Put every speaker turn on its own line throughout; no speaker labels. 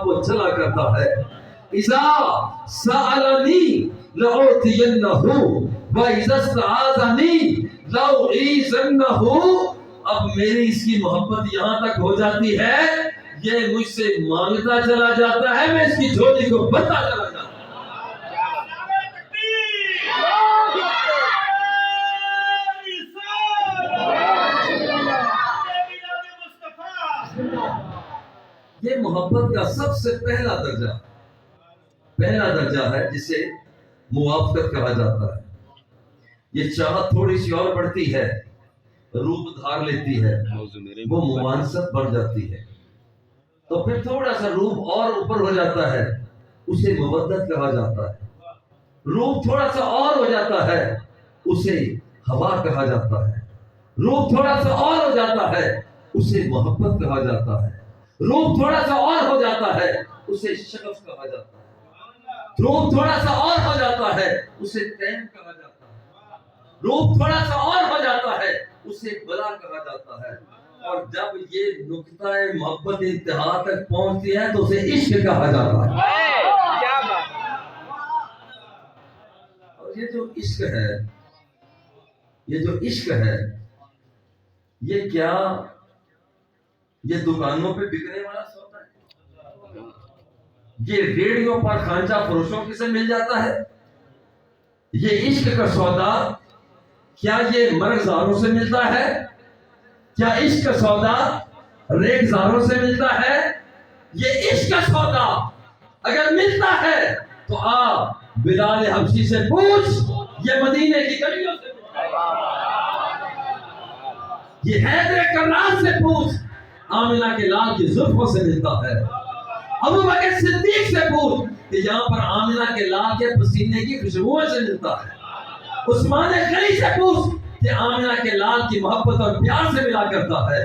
طرف وہ چلا کرتا ہے. اذا سألنی لأعطینہ وَإِذَا اسْتَعَاذَنِي لَأُعِيذَنَّهُ. اب میری اس کی محبت یہاں تک ہو جاتی ہے، یہ مجھ سے مانگتا چلا جاتا ہے، میں اس کی جھولی کو بھرتا چلا جاتا ہوں. یہ محبت کا سب سے پہلا درجہ ہے جسے موافقت کہا جاتا ہے. یہ چاہت تھوڑی سی اور بڑھتی ہے، روپ دھار لیتی ہے، وہ ممانست بڑھ جاتی ہے، تو پھر تھوڑا سا روپ اور اوپر ہو جاتا ہے، اسے مودت کہا جاتا ہے. روپ تھوڑا سا اور ہو جاتا ہے، اسے ہوا کہا جاتا ہے. روپ تھوڑا سا اور ہو جاتا ہے، اسے محبت کہا جاتا ہے. روپ تھوڑا سا اور ہو جاتا ہے، اسے شغف کہا جاتا ہے. روپ تھوڑا سا اور ہو جاتا ہے، اسے تیم کہا جاتا ہے. روپ تھوڑا سا اور ہو جاتا ہے، اسے بلا کہا جاتا ہے. اور جب یہ نقطہ محبت انتہا تک پہنچتی ہے تو اسے عشق کہا جاتا ہے. اور یہ جو عشق ہے یہ کیا یہ دکانوں پہ بکنے والا سودا ہے؟ یہ ریڑھیوں پر خانچہ فروشوں سے مل جاتا ہے؟ یہ عشق کا سودا کیا یہ مرغزاروں سے ملتا ہے؟ کیا عشق کا سودا ریگزاروں سے ملتا ہے؟ یہ عشق کا سودا اگر ملتا ہے تو بلال حبشی سے پوچھ، یہ مدینے کی گلیوں سے ملتا ہے. یہ حیدر کرار سے پوچھ، آمنہ کے لال کی زلفوں سے ملتا ہے. ابو بکر صدیق سے پوچھ کہ یہاں پر آمنہ کے لال کے پسینے کی خوشبو سے ملتا ہے. عثمان غنی سے پوچھ کہ آمنہ کے لال کی محبت اور پیار سے ملا کرتا ہے.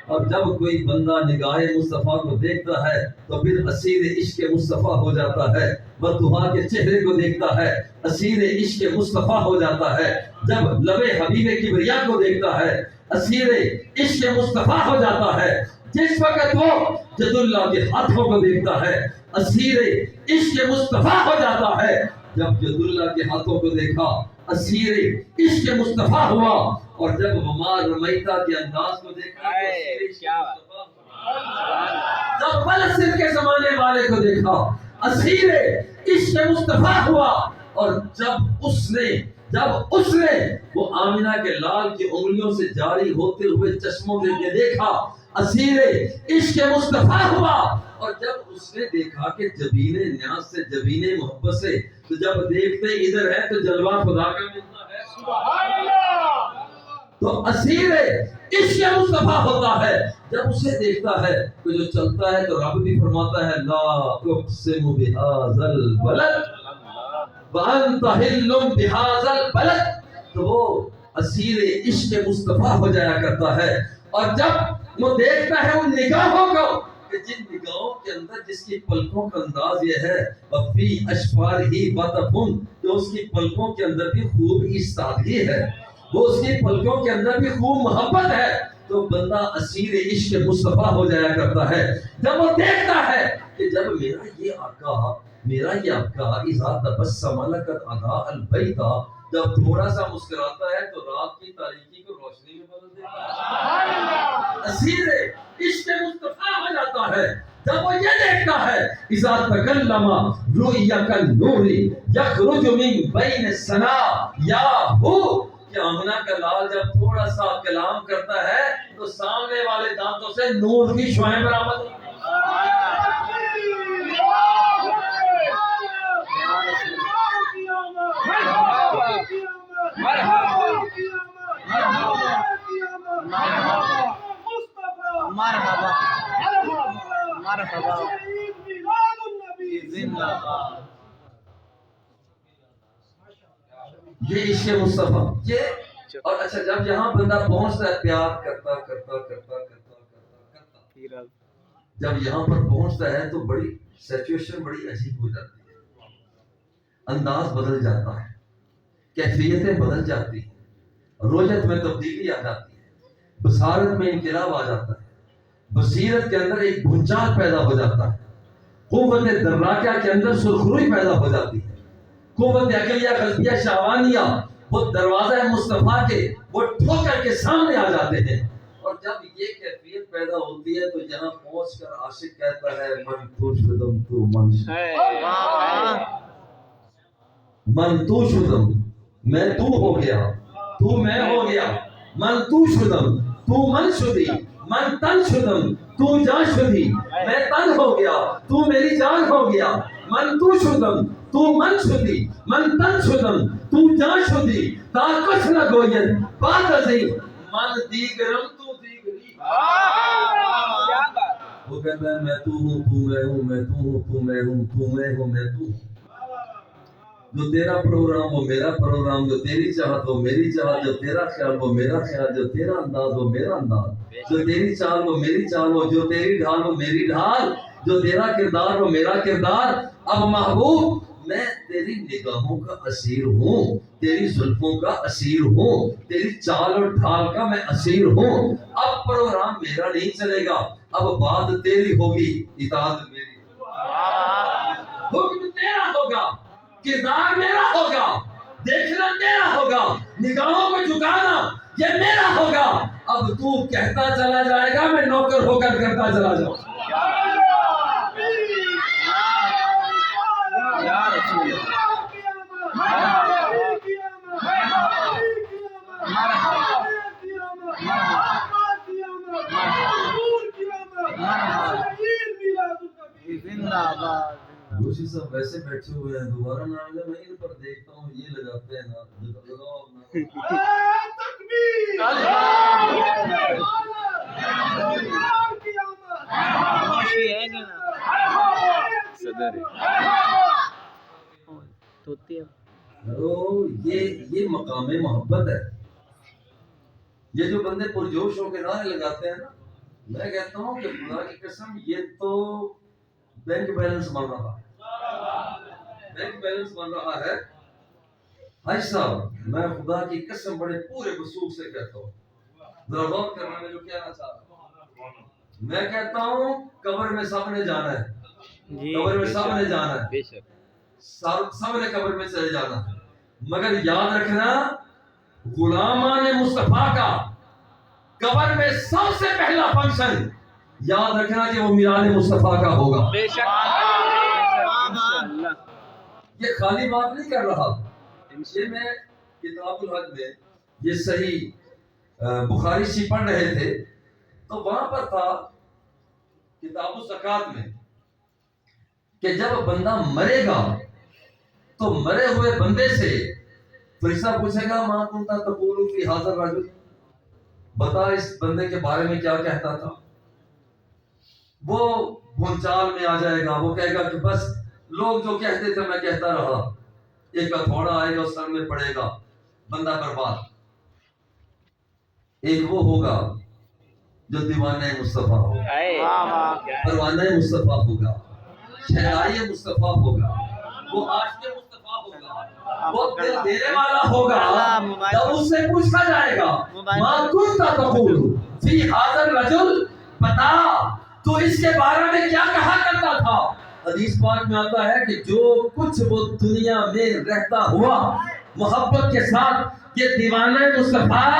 اور جب کوئی بندہ نگاہ مصطفیٰ کو دیکھتا ہے تو پھر اسیر عشق مصطفیٰ ہو جاتا ہے. بددعا کے چہرے کو دیکھتا ہے، اسیر عشق مصطفیٰ ہو جاتا ہے. جب لب حبیب کبریا کو دیکھتا ہے، اسیر عشق مصطفیٰ ہو جاتا ہے. جس وقت وہ جد اللہ کے ہاتھوں کو دیکھتا ہے، اسیر عشق مصطفیٰ ہو جاتا ہے. جب جد اللہ کے ہاتھوں کو دیکھا، اسیر عشق مصطفیٰ ہوا. اور جب وما رمیتا کے انداز کو دیکھا تو اسیر عشق مصطفیٰ ہوا. جب فلسطین کے زمانے والے کو دیکھا، اسیر عشق مصطفیٰ ہوا. اور جب اس نے وہ آمنہ کے لال کی انگلیوں سے جاری ہوتے ہوئے چشموں میں دیکھا، اسیر عشق مصطفیٰ ہوا. اور جب اس نے دیکھا کہ جبین نیاز سے، جبین محبت سے، تو جب دیکھتے ادھر ہے تو جلوہ خدا کا ملتا ہے. سبحان اللہ. تو اسیر عشق مصطفیٰ ہوتا ہے جب اسے دیکھتا ہے کہ جو چلتا ہے تو رب بھی فرماتا ہے لا اقسم بہذا البلد وانت حل بہذا البلد. تو وہ اسیر عشق مصطفیٰ ہو جایا کرتا ہے. اور جب وہ دیکھتا ہے ان نگاہوں کو کہ جن نگاہوں کے اندر جس کی پلکوں کا انداز یہ ہے وفی اشفار ہی بطفن، جو اس کی پلکوں کے اندر بھی خوب ایستادگی ہے، وہ اس کی پلکوں کے اندر بھی خوب محبت ہے، تو بندہ اسیر عشق مصطفیٰ ہو جایا کرتا ہے. جب وہ دیکھتا ہے کہ جب میرا یہ آقا اذا تبسم لقد اضاء البیت، جب تھوڑا سا مسکراتا ہے تو رات کی تاریکی کو روشنی میں بدل دیتا ہے. اسیر عشق مصطفیٰ ہو جاتا ہے جب وہ یہ دیکھتا ہے اذا تکلم رؤیا کالنور یخرج من بین الثنا یا ہو، کہ آمنہ کا لال جب تھوڑا سا کلام کرتا ہے تو سامنے والے دانتوں سے نور کی شعاعیں برآمد ہوتی ہیں. یہ عشق مصطفیٰ یہ. اور اچھا جب یہاں بندہ پہنچتا ہے پیار کرتا جب یہاں پر پہنچتا ہے تو بڑی سچویشن بڑی عجیب ہو جاتی ہے. انداز بدل جاتا ہے، کیفیتیں بدل جاتی ہیں، رویت میں تبدیلی آ جاتی ہے، بصارت میں انقلاب آ جاتا ہے، بصیرت کے اندر ایک بھونچال پیدا ہو جاتا ہے. قوت دراکہ کے اندر سرخروئی پیدا ہو جاتی ہے. قوت عقلیہ قلبیہ شہوانیہ وہ دروازہ مصطفیٰ کے وہ ٹھوکر کے سامنے آ جاتے ہیں. اور جب یہ کیفیت پیدا ہوتی ہے تو یہاں پہنچ کر عاشق کہتا ہے من تو شدم تو من من تو شدم میں تو ہو گیا تو میں ہو گیا. من تو شدم تو من شدی من تن شدم تو جان شدی میں تن ہو گیا تو میری جان ہو گیا. من تو شدم تو من شدی من تن شدم تو جان شدی تا کچھ نہ گوید بات ازیں من دیگرم تو دیگری. وہ کہتا ہے میں تو ہوں تو میں ہوں میں تو ہوں تو میں ہوں تو میں ہوں میں تو ہوں. جو تیرا پروگرام وہ میرا پروگرام, جو تیری چاہت وہ میری چاہت, جو تیرا خیال وہ میرا خیال, جو تیرا انداز وہ میرا انداز, جو تیری چال وہ میری چال ہو, جو تیری ڈھال وہ میری ڈھال, جو تیرا کردار وہ میرا کردار. اب محبوب میں تیری نگاہوں کا اسیر ہوں, تیری زلفوں کا اسیر ہوں, تیری چال اور ڈھال کا میں اسیر ہوں. اب پروگرام میرا نہیں چلے گا, اب بات تیری ہوگی, اطاعت میری, حکم تیرا ہوگا, کردار میرا ہوگا, دیکھنا تیرا ہوگا, نگاہوں کو جھکانا یہ میرا ہوگا. اب تو کہتا چلا جائے گا, میں نوکر ہو کر کرتا چلا جاؤں. دوسری سب ویسے بیٹھے ہوئے ہیں, دوبارہ نہ آئے, میں ان پر دیکھتا ہوں یہ لگاتے ہیں نا, لگاؤ اپنا یہ مقام محبت ہے. یہ جو بندے پرجوش ہو کے نعرے لگاتے ہیں نا, میں کہتا ہوں کہ خدا کی قسم یہ تو بینک بیلنس بن رہا ہے, بینک بیلنس بن رہا ہے. حاج صاحب میں خدا کی قسم بڑے پورے وثوق سے کہتا ہوں, ذرا غور کرنا میں جو کہنا چاہ رہا ہوں. میں کہتا ہوں قبر میں سب نے جانا ہے, قبر میں سب نے جانا ہے, سب نے قبر میں چلے جانا ہے, مگر یاد رکھنا غلامان مصطفیٰ کا قبر میں سب سے پہلا فنکشن یاد رکھنا کہ وہ میران مصطفیٰ کا ہوگا. بے شک یہ خالی بات نہیں کر رہا, یہ میں کتاب الحج میں یہ صحیح بخاری سی پڑھ رہے تھے تو وہاں پر تھا کتاب الزکات میں کہ جب بندہ مرے گا تو مرے ہوئے بندے سے فرشتہ پوچھے گا ماں کنتا تقول فی ھذا الرجل, بتا اس بندے کے بارے میں کیا کہتا تھا. وہ بھونچال میں آ جائے گا, وہ کہے گا کہ بس لوگ جو کہتے تھے میں کہتا رہا, ایک ہتھوڑا آئے گا سر میں پڑے گا, بندہ برباد. ایک وہ ہوگا جو دیوانہ مصطفیٰ ہوگا, پروانہ مصطفیٰ ہوگا, شہنائی مصطفیٰ ہوگا, وہ عاشق مصطفیٰ ہوگا, وہ دل دینے والا ہوگا. جب اس سے پوچھا جائے گا ما کنت تقول فی ھذا الرجل, بتا تو اس کے بارے میں کیا کہا کرتا تھا. حدیث پاک میں آتا ہے کہ جو کچھ وہ دنیا میں رہتا ہوا محبت کے ساتھ یہ دیوانہ مصطفیٰ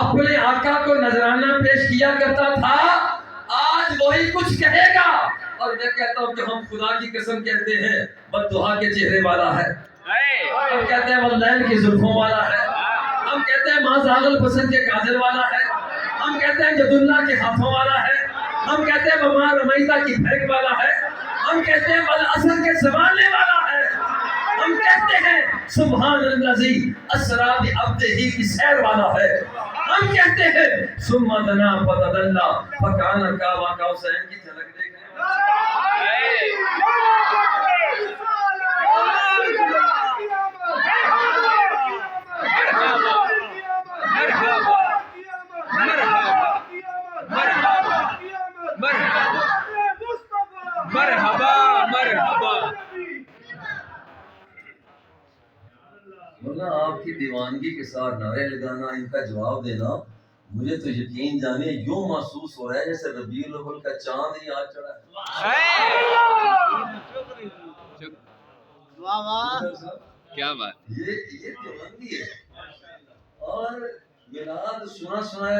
اپنے آقا کو نذرانہ پیش کیا کرتا تھا, آج وہی کچھ کہے گا. اور میں کہتا ہوں کہ ہم خدا کی قسم کہتے ہیں بددعا کے چہرے والا ہے, ہم کہتے ہیں واللین کی زلفوں والا ہے, ہم کہتے ہیں ما زاغ البصر کے کاجل والا ہے, ہم کہتے ہیں ید اللہ کے ہاتھوں والا ہے, ہم کہتے ہیں وما رمیتا کی پھینک والا ہے, ہم کہتے ہیں والعصر کے زمانے والا ہے, ہم کہتے ہیں سبحان الذی اسریٰ بعبدہ کی سیر والا ہے, ہم کہتے ہیں ثم دنا فتدلی فکان قاب قوسین کی جھلک دیکھ رہے
مرحبا مرحبا.
ورنہ آپ کی دیوانگی کے ساتھ نعرے لگانا, ان کا جواب دینا, مجھے تو یقین جانے یوں محسوس ہو رہا ہے جیسے ربیع الاول کا چاند ہی آج چڑھا ہے.
واہ واہ
کیا بات.
یہ دیوبندی ہے اور میلاد سنا سنایا